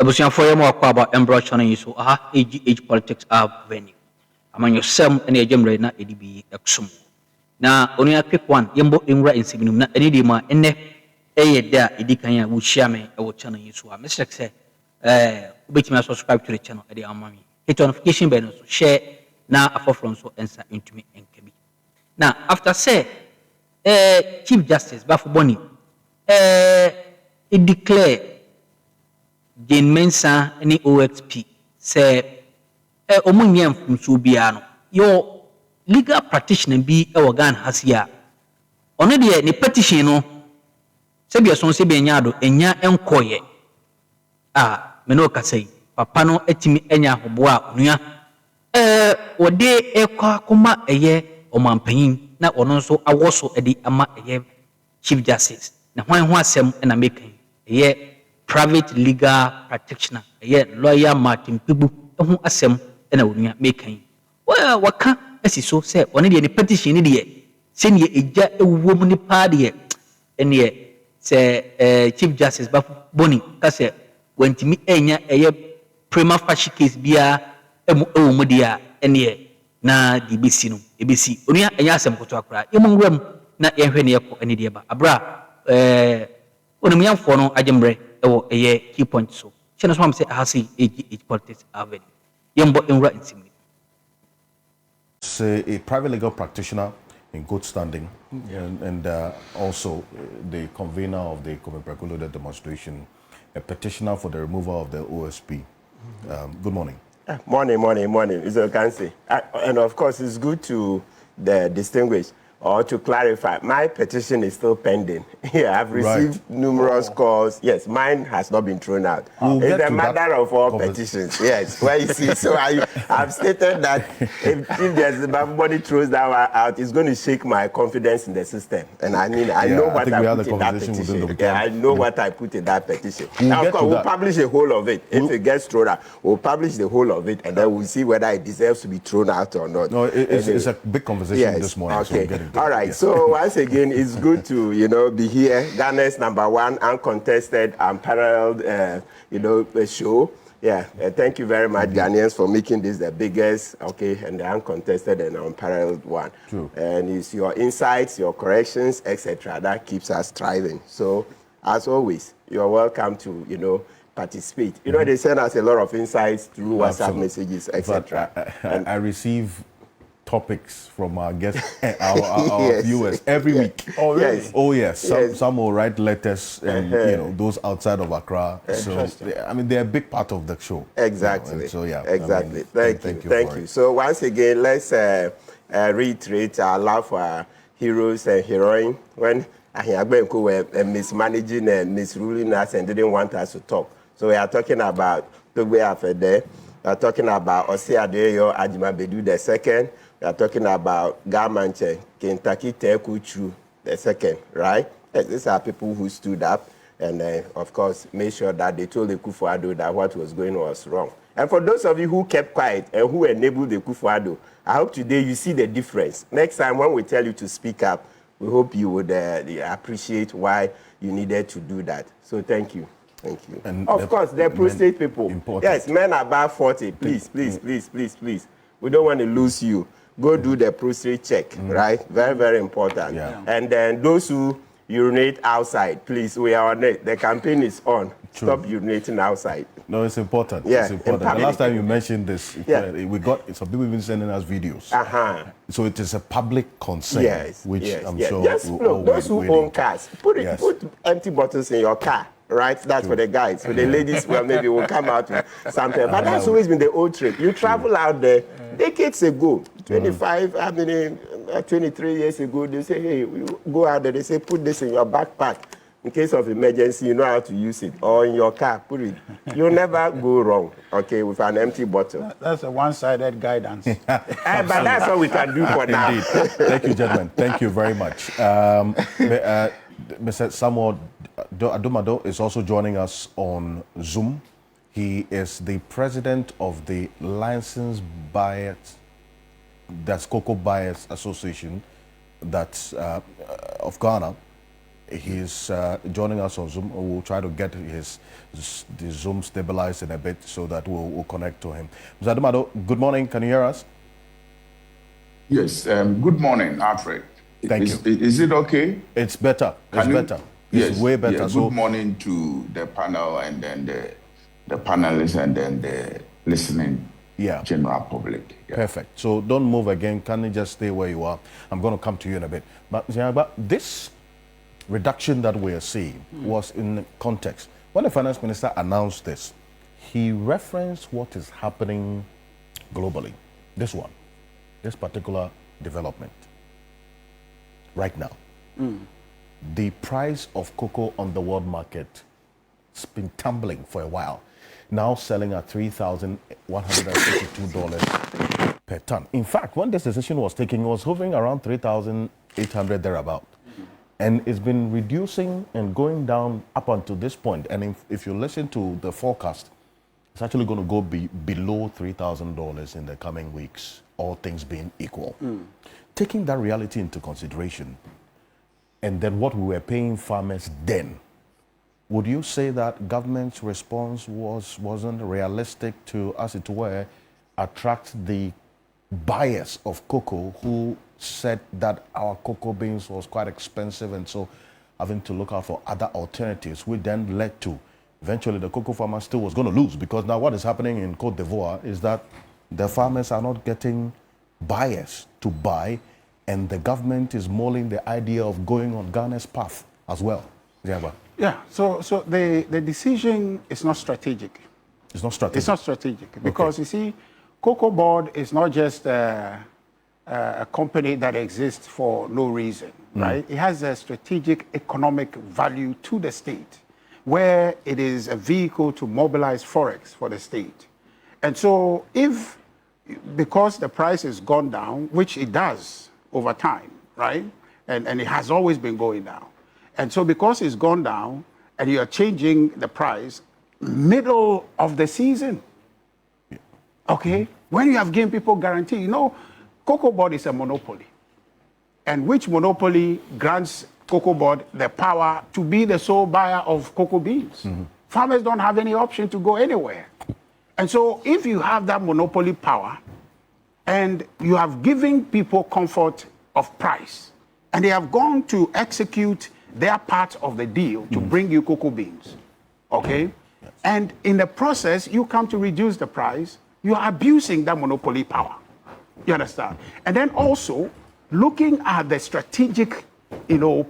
Ebusian for you more about embroidery on you so age politics are venue. Among yourself and a gem na EDB exum. Now only a quick one, Yambo Ingra in Signum, na any dema, and there Edikanya will share me or channel you so. Mr. Say, which must subscribe to the channel at the Army. Hit notification bell, share now a forefront so answer into me and Kpebu. Now, after say, Chief Justice Bafu Boni, it declare Jane Mensah any OSP say, Omunian from Subiano, your legal practitioner be a organ has here. Only the petition, no, Sabia son Sebianyado, and ya encoye. Menoka say, Papano etimi enya hoboa, nuya. Ode ekwa kuma eye omampanyin na ono nso awoso edi ama eye Chief Justice na hwan ho asem na making eye private legal practitioner eye lawyer Martin Kpebu ho asem na onua making waka asiso say one de petition ni de se ne eja ewuwo mu ni pa de ene say Chief Justice Bafu Boni ka say wantimi enya eye prima facie case bia emu dia ene na di besi no ebesi onua enya asem koto akra yemungwam na yehwe ne yekọ ene de ba abra onumyamfo no agembre ewo eye key point so chene so am say ahasi age politics avenue yembo enra intimate. Say a private legal practitioner in good standing, and also the convener of the Kpebu demonstration, a petitioner for the removal of the OSP. Good morning. Morning. Is it can say? And of course, it's good to distinguish or to clarify. My petition is still pending. Yeah, I've received numerous calls. Yes, mine has not been thrown out. It's the matter of all petitions. Yes, well, you see, so I've stated that if there's everybody throws that out, it's going to shake my confidence in the system. And I mean, I know what I put in that petition. Yeah, I know what I put in that petition. Now, of course, we'll publish the whole of it. If it gets thrown out, we'll publish the whole of it, and then we'll see whether it deserves to be thrown out or not. No, it's a big conversation this morning. Okay. So all right. So once again, it's good to be here. Ghana's #1 uncontested, unparalleled, show. Yeah. Thank you very much, Ghanaians, for making this the biggest, and the uncontested and unparalleled one. True. And it's your insights, your corrections, etc. that keeps us thriving. So as always, you're welcome to participate. They send us a lot of insights through WhatsApp messages, etc. I receive topics from our guests, our viewers every week. Oh, really? Yes. Oh, yes. Some will write letters, and those outside of Accra. So, I mean, they're a big part of the show. Exactly. So, yeah. Exactly. Thank you. So, once again, let's reiterate our love for our heroes and heroines. When Ahiagbenko were mismanaging and misruling us and didn't want us to talk. So, we are talking about Togbe Afede. We are talking about Osei Adeyo Ajimabedu II. We are talking about Garmanche, Kentucky Tekuchu II, right? Yes, these are people who stood up and, of course, made sure that they told the Kufuor that what was going was wrong. And for those of you who kept quiet and who enabled the Kufuor, I hope today you see the difference. Next time when we tell you to speak up, we hope you would appreciate why you needed to do that. So thank you. Thank you. And of course, the prostate people. Important. Yes, men above 40, please. We don't want to lose you. Go do the prostate check, right? Very, very important. Yeah. And then those who urinate outside, please, we are on it. The campaign is on. True. Stop urinating outside. No, it's important. Yeah, it's important. The last time you mentioned this, we got some people even sending us videos. So it is a public concern, which I'm sure those who own cars, put empty bottles in your car. Right, that's for the guys. For the ladies, well, maybe we'll come out with something. But that's always been the old trick. You travel out there decades ago, 23 years ago, they say, hey, you go out there, they say, put this in your backpack. In case of emergency, you know how to use it. Or in your car, put it. You'll never go wrong, with an empty bottle. That's a one-sided guidance. But that's what we can do for now. Indeed. Thank you, gentlemen. Thank you very much. Mr. Samuel Adumado is also joining us on Zoom. He is the president of the Licensed Buyers, that's Cocoa Buyers Association, that's of Ghana. He's joining us on Zoom. We'll try to get the Zoom stabilized in a bit so that we'll connect to him. Mr. Adumado, good morning. Can you hear us? Yes. Good morning, Alfred. Thank you. Is it okay? It's better. It's better. It's way better. Yeah, good morning to the panel and then the panelists and then the listening general public. Yeah. Perfect. So don't move again. Can you just stay where you are? I'm going to come to you in a bit. But this reduction that we are seeing was in context. When the finance minister announced this, he referenced what is happening globally. This particular development right now. The price of cocoa on the world market has been tumbling for a while, now selling at $3,152 per ton. In fact, when this decision was taken, it was hovering around 3,800 thereabout. And it's been reducing and going down up until this point. And if you listen to the forecast, it's actually going to go below $3,000 in the coming weeks, all things being equal. Taking that reality into consideration, and then what we were paying farmers then, would you say that government's response wasn't realistic to, as it were, attract the buyers of cocoa who said that our cocoa beans was quite expensive and so having to look out for other alternatives, which then led to eventually the cocoa farmer still was going to lose, because now what is happening in Côte d'Ivoire is that the farmers are not getting buyers to buy, and the government is mulling the idea of going on Ghana's path as well. Yeah, so the decision is not strategic. It's not strategic? It's not strategic because, you see, Cocoa Board is not just a company that exists for no reason, right? It has a strategic economic value to the state, where it is a vehicle to mobilize forex for the state. And so because the price has gone down, which it does over time, right? And it has always been going down. And so because it's gone down and you're changing the price middle of the season, okay? When you have given people guarantee, you know, Cocoa Board is a monopoly. And which monopoly grants Cocoa Board the power to be the sole buyer of cocoa beans? Farmers don't have any option to go anywhere. And so if you have that monopoly power and you have given people comfort of price, and they have gone to execute their part of the deal to bring you cocoa beans, okay? Yes. And in the process, you come to reduce the price, you are abusing that monopoly power. You understand? And then also looking at the strategic,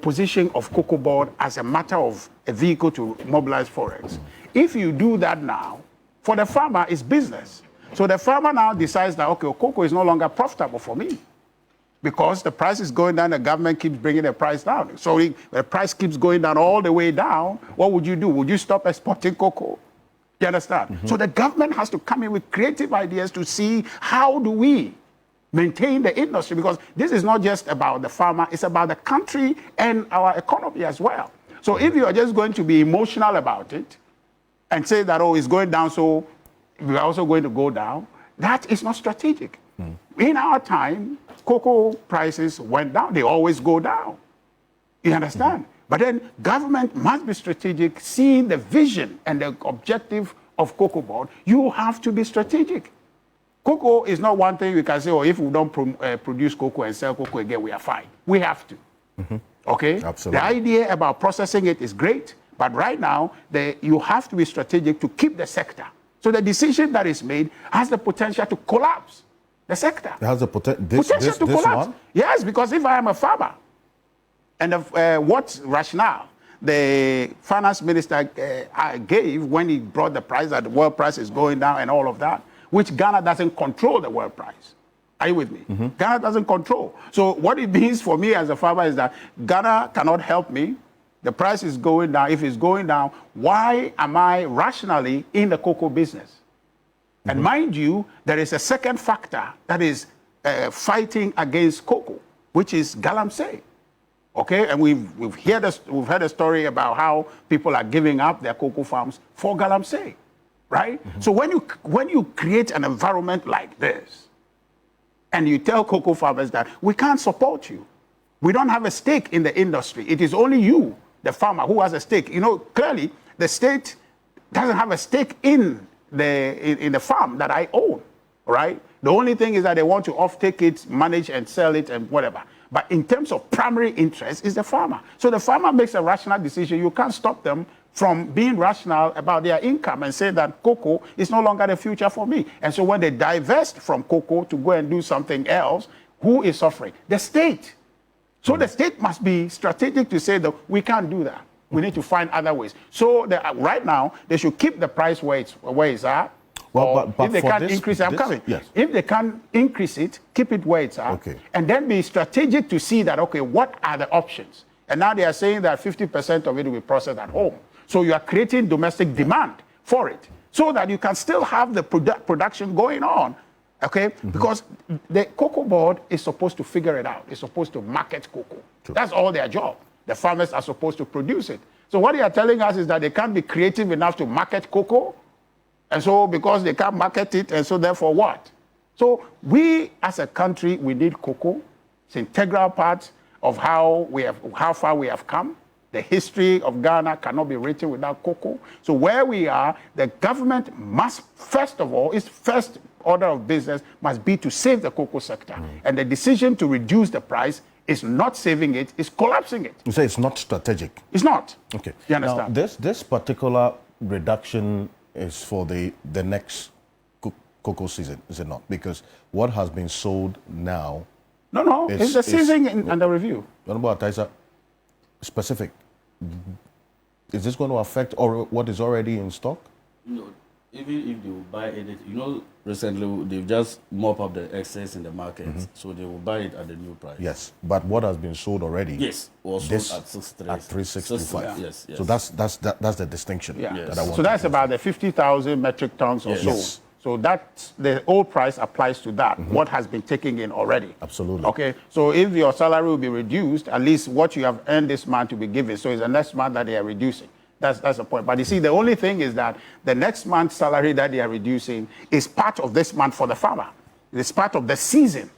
position of Cocoa Board as a matter of a vehicle to mobilize forex. If you do that now, for the farmer, it's business. So the farmer now decides that, okay, cocoa is no longer profitable for me because the price is going down, the government keeps bringing the price down. So the price keeps going down all the way down. What would you do? Would you stop exporting cocoa? You understand? So the government has to come in with creative ideas to see how do we maintain the industry, because this is not just about the farmer, it's about the country and our economy as well. So if you are just going to be emotional about it and say that, oh, it's going down, so we're also going to go down, that is not strategic. In our time, cocoa prices went down. They always go down. You understand? But then government must be strategic, seeing the vision and the objective of Cocoa Board. You have to be strategic. Cocoa is not one thing we can say, oh, if we don't produce cocoa and sell cocoa again, we are fine. We have to. Okay? Absolutely. The idea about processing it is great, but right now, you have to be strategic to keep the sector. So the decision that is made has the potential to collapse the sector. It has the potential to collapse. One? Yes, because if I am a farmer, and what rationale the finance minister gave when he brought the price, that the world price is going down and all of that, which Ghana doesn't control the world price. Are you with me? Ghana doesn't control. So what it means for me as a farmer is that Ghana cannot help me. The price is going down. If it's going down, why am I rationally in the cocoa business? And mind you, there is a second factor that is fighting against cocoa, which is galamsey. Okay, and we've heard a story about how people are giving up their cocoa farms for galamsey, right? So when you create an environment like this, and you tell cocoa farmers that we can't support you, we don't have a stake in the industry, it is only you the farmer who has a stake. You know, clearly the state doesn't have a stake in the farm that I own, right? The only thing is that they want to offtake it, manage and sell it and whatever. But in terms of primary interest is the farmer. So the farmer makes a rational decision. You can't stop them from being rational about their income and say that cocoa is no longer the future for me. And so when they divest from cocoa to go and do something else, who is suffering? The state. So the state must be strategic to say that we can't do that. We need to find other ways. So right now, they should keep the price where it's at. Well, but if they can't increase it, I'm coming. Yes. If they can't increase it, keep it where it's at. Okay. And then be strategic to see that, okay, what are the options? And now they are saying that 50% of it will be processed at home. So you are creating domestic demand for it so that you can still have the production going on. Okay? Because the cocoa board is supposed to figure it out. It's supposed to market cocoa. True. That's all their job. The farmers are supposed to produce it. So what they are telling us is that they can't be creative enough to market cocoa. And so because they can't market it, and so therefore what? So we as a country, we need cocoa. It's an integral part of how far we have come. The history of Ghana cannot be written without cocoa. So where we are, the government must, first of all, its first order of business must be to save the cocoa sector. And the decision to reduce the price is not saving it, it's collapsing it. You say it's not strategic? It's not. Okay. You understand? Now, this particular reduction is for the next cocoa season, is it not? Because what has been sold now... No, it's the season under review. Honorable Ataisa, specific. Is this going to affect what is already in stock? No. Even if they will buy it, recently they've just mop up the excess in the market, so they will buy it at the new price. Yes, but what has been sold already? Yes, was sold at 365. Yes. So that's the distinction. Yeah. That I want. So that's about the 50,000 metric tons or so. Yes. So that the old price applies to that. What has been taken in already. Absolutely. Okay. So if your salary will be reduced, at least what you have earned this month will be given. So it's the next month that they are reducing. That's the point. But you see, the only thing is that the next month's salary that they are reducing is part of this month for the farmer. It's part of the season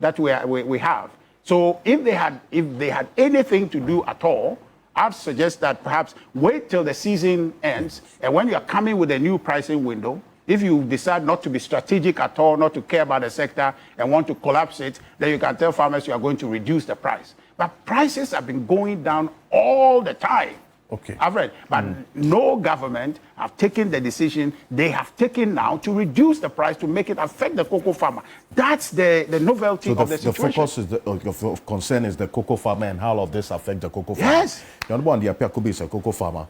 that we have. So if they had anything to do at all, I'd suggest that perhaps wait till the season ends, and when you are coming with a new pricing window, if you decide not to be strategic at all, not to care about the sector, and want to collapse it, then you can tell farmers you are going to reduce the price. But prices have been going down all the time. Okay. I've read, but no government have taken the decision they have taken now to reduce the price to make it affect the cocoa farmer. That's the novelty of the situation. The focus of concern is the cocoa farmer and how all of this affect the cocoa farmer. Yes. The other one, the Kpebu is a cocoa farmer.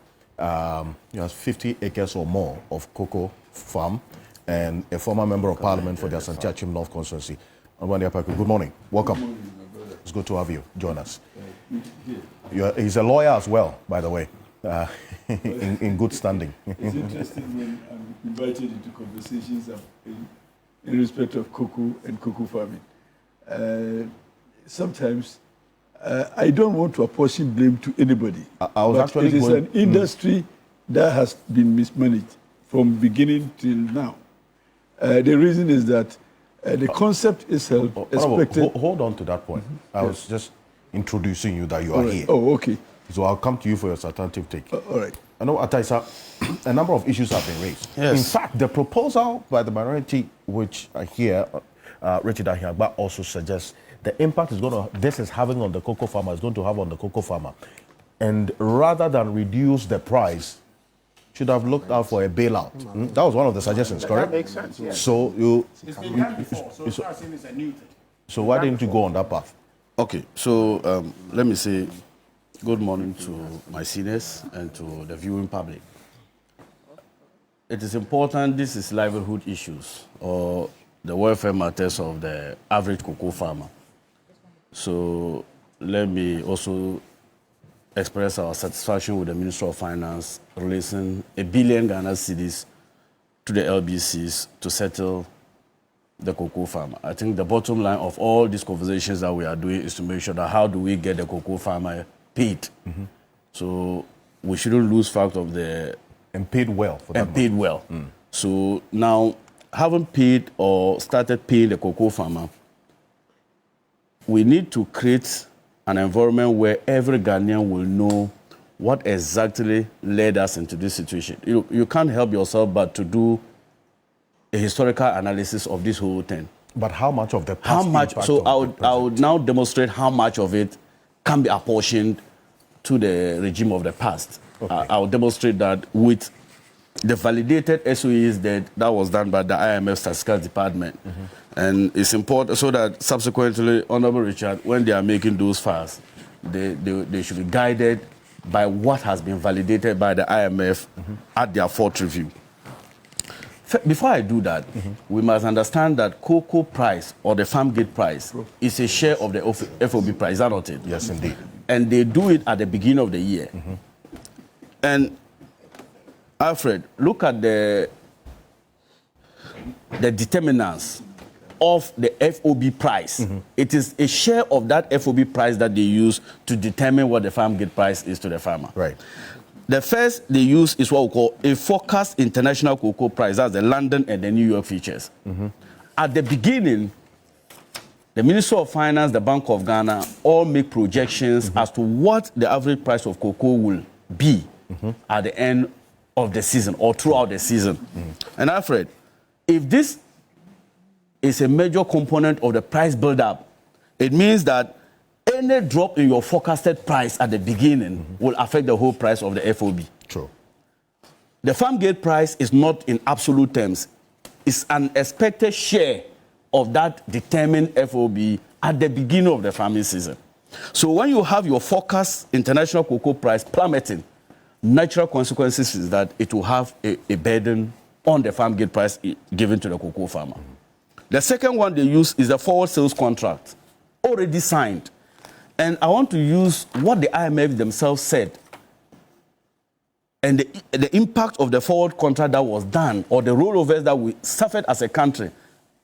He has 50 acres or more of cocoa farm and a former member of parliament for the Asante Achim North constituency. Good morning. Welcome. Good morning, my brother. It's good to have you join us. He's a lawyer as well, by the way, in good standing. It's interesting when I'm invited into conversations in respect of cocoa and cocoa farming. Sometimes I don't want to apportion blame to anybody. I was actually it is an industry that has been mismanaged from beginning till now. The reason is that the concept itself expected... Hold on to that point. I was just introducing you that you are here. Oh, okay. So I'll come to you for your substantive take. All right. I know, Ataisa, a number of issues have been raised. Yes. In fact, the proposal by the minority, which I hear Richard Ahiagba also suggests, the impact this is having on the cocoa farmer is going to have on the cocoa farmer. And rather than reduce the price, should have looked out for a bailout. That was one of the suggestions, correct? That makes sense, yes. So it's been done before, so it's a new thing. So why didn't you go on that path? Okay, so let me say good morning to my seniors and to the viewing public. It is important, this is livelihood issues or the welfare matters of the average cocoa farmer. So let me also express our satisfaction with the Minister of Finance releasing 1 billion Ghana cedis to the LBCs to settle the cocoa farmer. I think the bottom line of all these conversations that we are doing is to make sure that how do we get the cocoa farmer paid. So we shouldn't lose fact of the... And paid well. For that and paid well. So now, having paid or started paying the cocoa farmer, we need to create an environment where every Ghanaian will know what exactly led us into this situation. You can't help yourself but to do a historical analysis of this whole thing. But how much of the past? How much? So I would now demonstrate how much of it can be apportioned to the regime of the past. Okay. I will demonstrate that with the validated SOEs that was done by the IMF Statistical Department. And it's important so that subsequently, Honorable Richard, when they are making those files, they should be guided by what has been validated by the IMF at their fourth review. Before I do that, we must understand that cocoa price or the farm gate price is a share of the FOB price, is that not it? Yes, indeed. And they do it at the beginning of the year. And Alfred, look at the determinants of the FOB price. It is a share of that FOB price that they use to determine what the farm gate price is to the farmer. Right. The first they use is what we call a forecast international cocoa price. That's the London and the New York futures. At the beginning, the Ministry of Finance, the Bank of Ghana, all make projections as to what the average price of cocoa will be at the end of the season or throughout the season. And Alfred, if this is a major component of the price build-up, it means that any drop in your forecasted price at the beginning will affect the whole price of the FOB. True. The farm gate price is not in absolute terms. It's an expected share of that determined FOB at the beginning of the farming season. So when you have your forecast international cocoa price plummeting, natural consequences is that it will have a burden on the farm gate price given to the cocoa farmer. The second one they use is the forward sales contract, already signed. And I want to use what the IMF themselves said and the impact of the forward contract that was done or the rollovers that we suffered as a country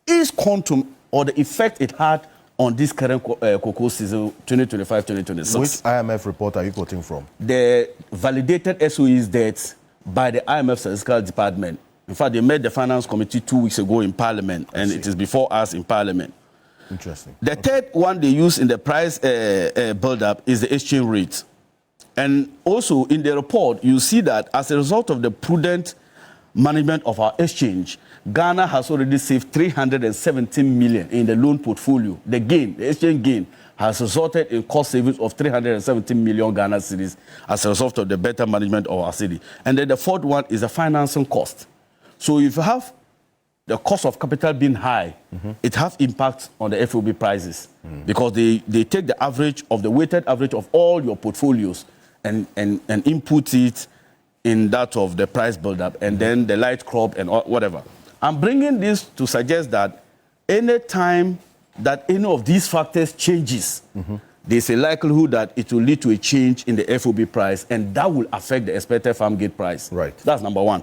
is quantum or the effect it had on this current cocoa season 2025-2026. Which IMF report are you quoting from? The validated SOEs dates by the IMF Statistical Department. In fact, they met the Finance Committee 2 weeks ago in Parliament, and it is before us in Parliament. Interesting. The third one they use in the price build-up is the exchange rate. And also in the report, you see that as a result of the prudent management of our exchange, Ghana has already saved 317 million in the loan portfolio. The gain, the exchange gain, has resulted in cost savings of 317 million Ghana cedis as a result of the better management of our city. And then the fourth one is the financing cost. So if you have the cost of capital being high, it has impact on the FOB prices because they take the average of the weighted average of all your portfolios and input it in that of the price build-up and then the light crop and whatever. I'm bringing this to suggest that any time that any of these factors changes, there's a likelihood that it will lead to a change in the FOB price and that will affect the expected farm gate price. Right. That's number one.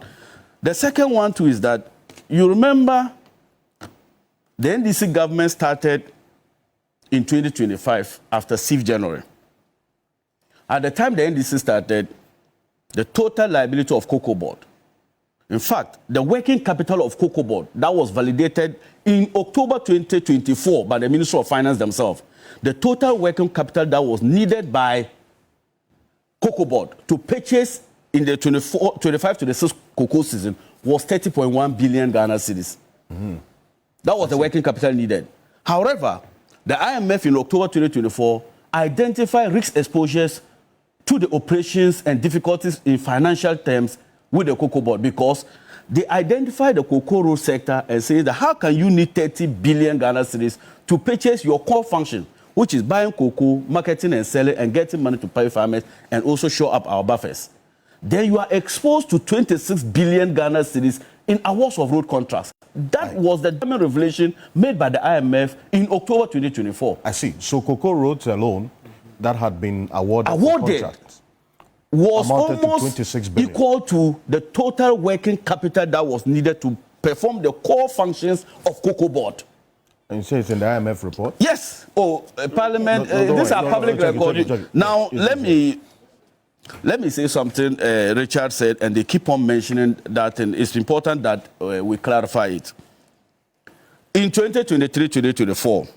The second one too is that you remember the NDC government started in 2025 after 6th January. At the time the NDC started, the total liability of Cocoa Board, in fact, the working capital of Cocoa Board that was validated in October 2024 by the Ministry of Finance themselves, the total working capital that was needed by Cocoa Board to purchase in the 25-26 cocoa season was 30.1 billion Ghana cedis. That was the working capital needed. However, the IMF in October 2024 identified risk exposures to the operations and difficulties in financial terms with the Cocoa Board because they identified the cocoa road sector and say that how can you need 30 billion Ghana cedis to purchase your core function, which is buying cocoa, marketing and selling, and getting money to pay farmers and also show up our buffers. Then you are exposed to 26 billion Ghana cedis in awards of road contracts. That was the diamond revelation made by the IMF in October 2024. I see. So cocoa roads alone that had been awarded contracts was almost 26 billion. equal to the total working capital that was needed to perform the core functions of Cocoa Board. And you say it's in the IMF report? Yes. Parliament, these are public records. Now, let me say something Richard said, and they keep on mentioning that, and it's important that we clarify it. In 2023-2024,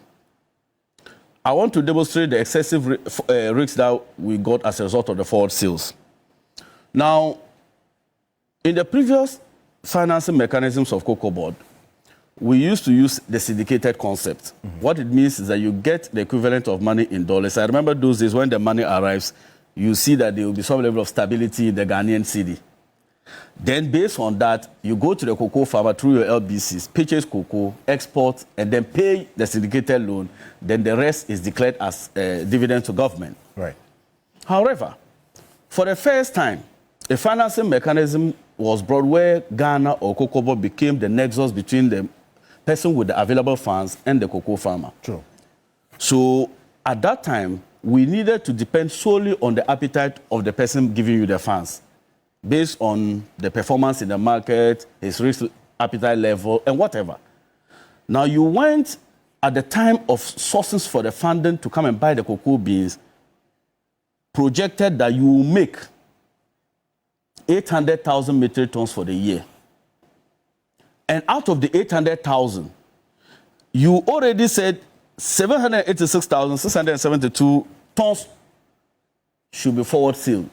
I want to demonstrate the excessive risks that we got as a result of the forward sales. Now, in the previous financing mechanisms of Cocoa Board, we used to use the syndicated concept. What it means is that you get the equivalent of money in dollars. I remember those days when the money arrives, you see that there will be some level of stability in the Ghanaian cedi. Then based on that, you go to the cocoa farmer through your LBCs, purchase cocoa, export, and then pay the syndicated loan. Then the rest is declared as dividend to government. Right. However, for the first time, a financing mechanism was brought where Ghana or Cocoa Board became the nexus between the person with the available funds and the cocoa farmer. True. So at that time, we needed to depend solely on the appetite of the person giving you the funds, based on the performance in the market, his risk appetite level, and whatever. Now, you went at the time of sources for the funding to come and buy the cocoa beans, projected that you will make 800,000 metric tons for the year. And out of the 800,000, you already said 786,672 tons should be forward sealed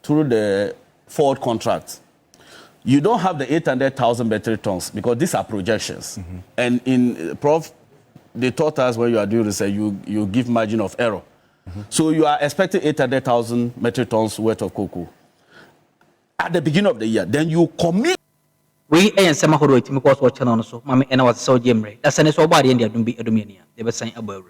through the forward contract. You don't have the 800,000 metric tons because these are projections. And in Prof, they taught us when you are doing research, you give margin of error. So you are expecting 800,000 metric tons worth of cocoa at the beginning of the year. Then you commit. We ain't some who do it because what channel so, Mammy, and I was so jimmy. That's an so body in the Dumbi Edomania. They were saying about